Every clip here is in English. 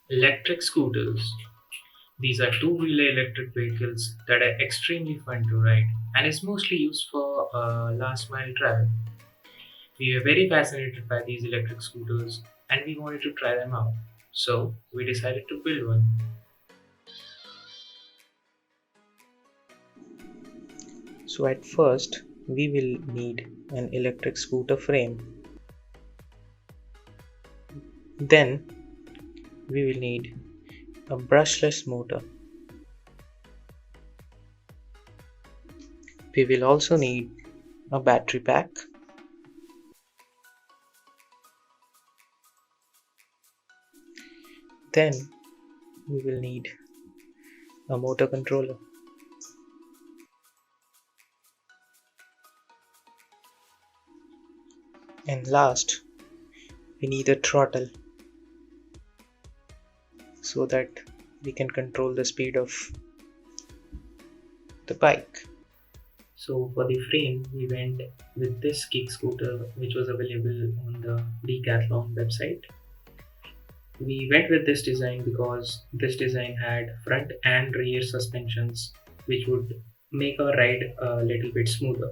Electric scooters. These are two-wheeler electric vehicles that are extremely fun to ride and is mostly used for last mile travel. We were very fascinated by these electric scooters and we wanted to try them out. So we decided to build one. So at first we will need an electric scooter frame. Then we will need a brushless motor. We will also need a battery pack. Then we will need a motor controller. And last, we need a throttle so that we can control the speed of the bike. So for the frame, we went with this kick scooter which was available on the Decathlon website. We went with this design because this design had front and rear suspensions which would make our ride a little bit smoother.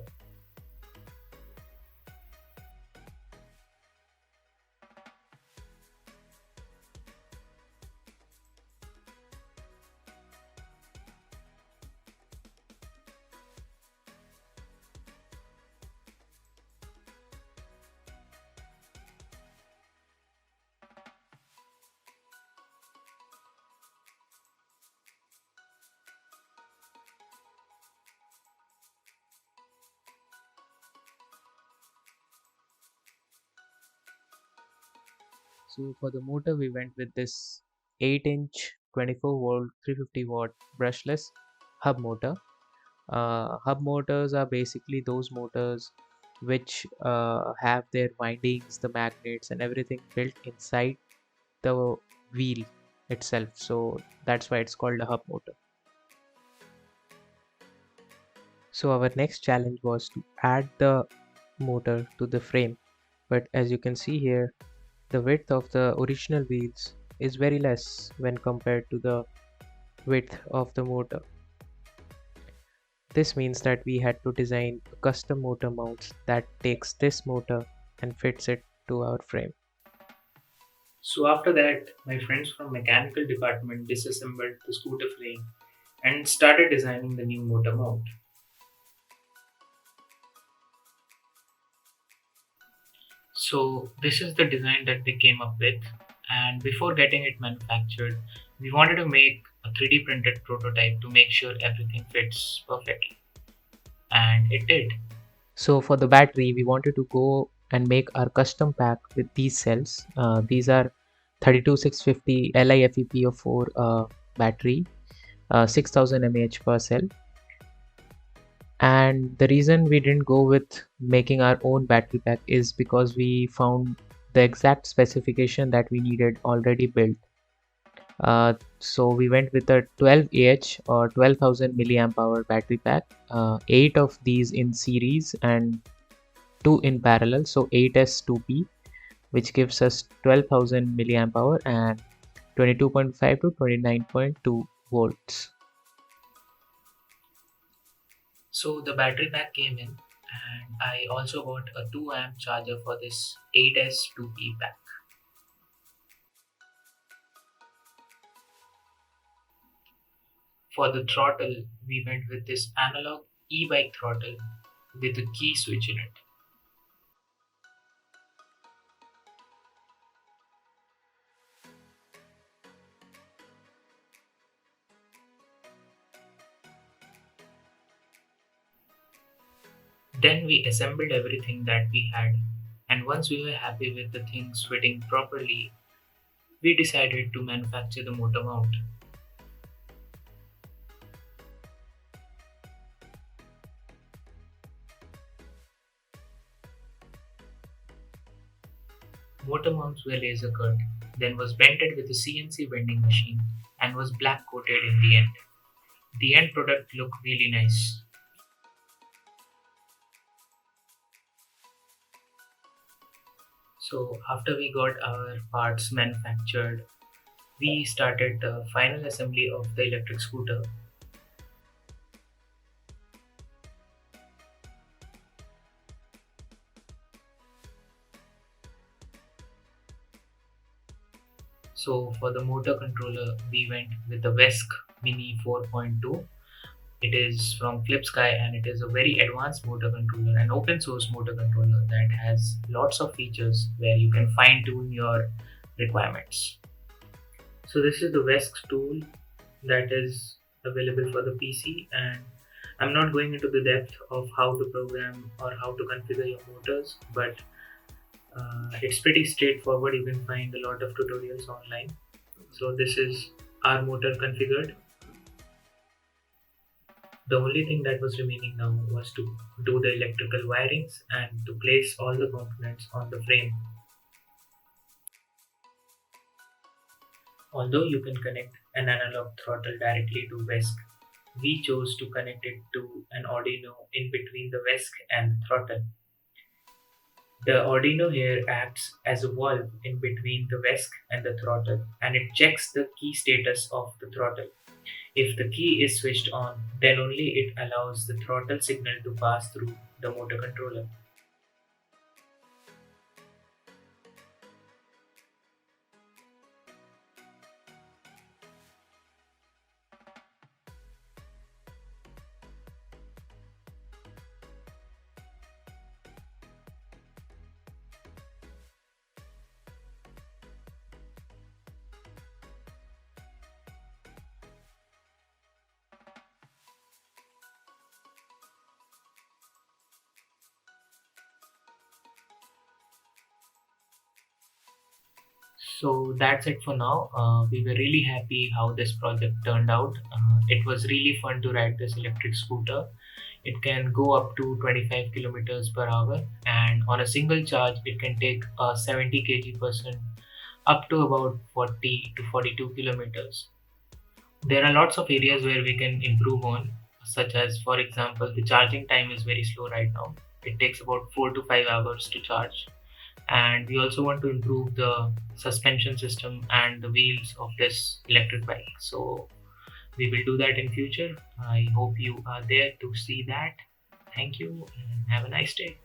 So for the motor, we went with this 8-inch 24-volt 350-watt brushless hub motor. Hub motors are basically those motors which have their windings, the magnets, and everything built inside the wheel itself. So that's why it's called a hub motor. So our next challenge was to add the motor to the frame. But as you can see here, the width of the original wheels is very less when compared to the width of the motor. This means that we had to design a custom motor mounts that takes this motor and fits it to our frame. So after that, my friends from mechanical department disassembled the scooter frame and started designing the new motor mount. So this is the design that we came up with, and before getting it manufactured, we wanted to make a 3D printed prototype to make sure everything fits perfectly, and it did. So for the battery, we wanted to go and make our custom pack with these cells. These are 32650 LiFePO4 battery, 6000 mAh per cell. And the reason we didn't go with making our own battery pack is because we found the exact specification that we needed already built. So we went with a 12Ah or 12,000 milliamp hour battery pack, 8 of these in series and 2 in parallel, so 8s2p, which gives us 12,000 milliamp hour and 22.5 to 29.2 volts. So the battery pack came in, and I also bought a 2 amp charger for this 8S2P pack. For the throttle, we went with this analog e-bike throttle with a key switch in it. Then we assembled everything that we had, and once we were happy with the things fitting properly, we decided to manufacture the motor mount. Motor mounts were laser cut, then was bented with a CNC vending machine and was black coated in the end. The end product looked really nice. So after we got our parts manufactured, we started the final assembly of the electric scooter. So for the motor controller, we went with the VESC Mini 4.2. It is from FlipSky and it is a very advanced motor controller, an open source motor controller that has lots of features where you can fine tune your requirements. So this is the VESC tool that is available for the PC, and I'm not going into the depth of how to program or how to configure your motors, but it's pretty straightforward. You can find a lot of tutorials online. So this is our motor configured. The only thing that was remaining now was to do the electrical wirings and to place all the components on the frame. Although you can connect an analog throttle directly to VESC, we chose to connect it to an Arduino in between the VESC and the throttle. The Arduino here acts as a valve in between the VESC and the throttle, and it checks the key status of the throttle. If the key is switched on, then only it allows the throttle signal to pass through the motor controller. So that's it for now. We were really happy how this project turned out. It was really fun to ride this electric scooter. It can go up to 25 kilometers per hour, and on a single charge, it can take a 70 kg person up to about 40 to 42 kilometers. There are lots of areas where we can improve on, such as, for example, the charging time is very slow right now. It takes about 4 to 5 hours to charge, and we also want to improve the suspension system and the wheels of this electric bike. So we will do that in future. I hope you are there to see that. Thank you and have a nice day.